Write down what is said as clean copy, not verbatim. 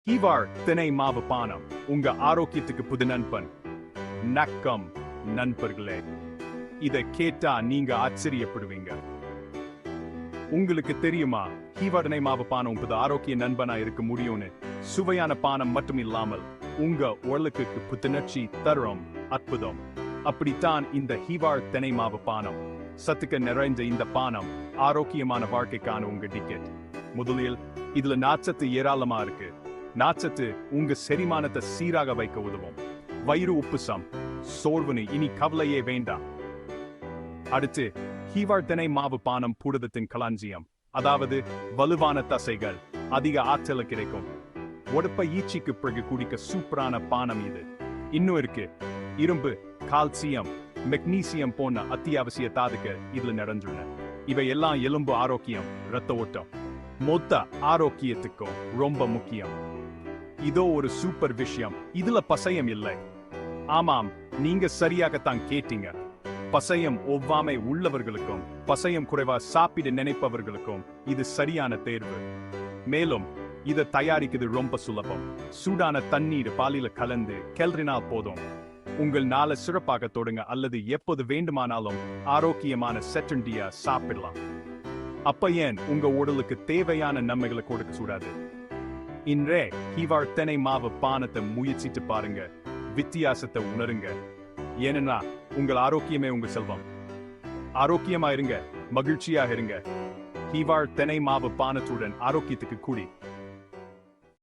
ஹீவார் தினை மாவு பானம் உங்க ஆரோக்கியத்துக்கு புது நண்பன். நக்கம் நண்பர்களே, இதை கேட்டா நீங்க ஆச்சரியப்படுவீங்க. உங்களுக்கு தெரியுமா, ஹீவார் தினை மாவு பானம் உங்க ஆரோக்கிய நண்பனா இருக்க முடியும்னு. சுவையான பானம் மட்டும் இல்லாமல் உங்க உடலுக்கு புத்துணர்ச்சி தரும் அற்புதம். அப்படித்தான் இந்த ஹீவார் தினை மாவு பானம். சத்துக்கள் நிறைந்த இந்த பானம் ஆரோக்கியமான வாழ்க்கைக்கான உங்க டிக்கெட். முதலில் இதுல நார்ச்சத்து ஏராளமா இருக்கு. நார்ச்சத்து உங்க செரிமானத்தை சீராக வைக்க உதவும். வயிறு உப்புசம், சோர்வுனு இனி கவலையே வேண்டாம். அடுத்து ஹீவார் தினை மாவு பானம் புரதத்தின் களஞ்சியம். அதாவது வலுவான தசைகள், அதிக ஆற்றல கிடைக்கும். உடப்ப ஈச்சிக்கு பிறகு குடிக்க சூப்பரான பானம் இது. இன்னும் இருக்கு, இரும்பு, கால்சியம், மெக்னீசியம் போன்ற அத்தியாவசிய தாதுக்கள் இதுல நிறைஞ்சுள்ளன. இவை எல்லாம் எலும்பு ஆரோக்கியம், இரத்த ஓட்டம், மொத்த ஆரோக்கியத்துக்கும் ரொம்ப முக்கியம். இதோ ஒரு சூப்பர் விஷயம், இதுல பசையம் இல்லை. ஆமாம், நீங்க சரியாகத்தான் கேட்டீங்க. பசையம் ஒவ்வாமை உள்ளவர்களுக்கும் பசையம் குறைவா சாப்பிட நினைப்பவர்களுக்கும் இது சரியான தேர்வு. மேலும் இதை தயாரிக்கிறது ரொம்ப சுலபம். சூடான தண்ணீர் பாலில கலந்து கிளறினால் போதும். உங்கள் நாளை சிறப்பாக தொடங்க அல்லது எப்போது வேண்டுமானாலும் ஆரோக்கியமான செட்டண்டியா சாப்பிடலாம். அப்ப ஏன் உங்க உடலுக்கு தேவையான நன்மைகளை கொடுக்க கூடாது? இன்றே ஹீவார் தினை மாவு பானத்தை முயற்சித்து பாருங்க, வித்தியாசத்தை உணருங்க. ஏன்னா உங்கள் ஆரோக்கியமே உங்க செல்வம். ஆரோக்கியமா இருங்க, மகிழ்ச்சியாக இருங்க. ஹீவார் தினை மாவு பானத்துடன் ஆரோக்கியத்துக்கு கூடி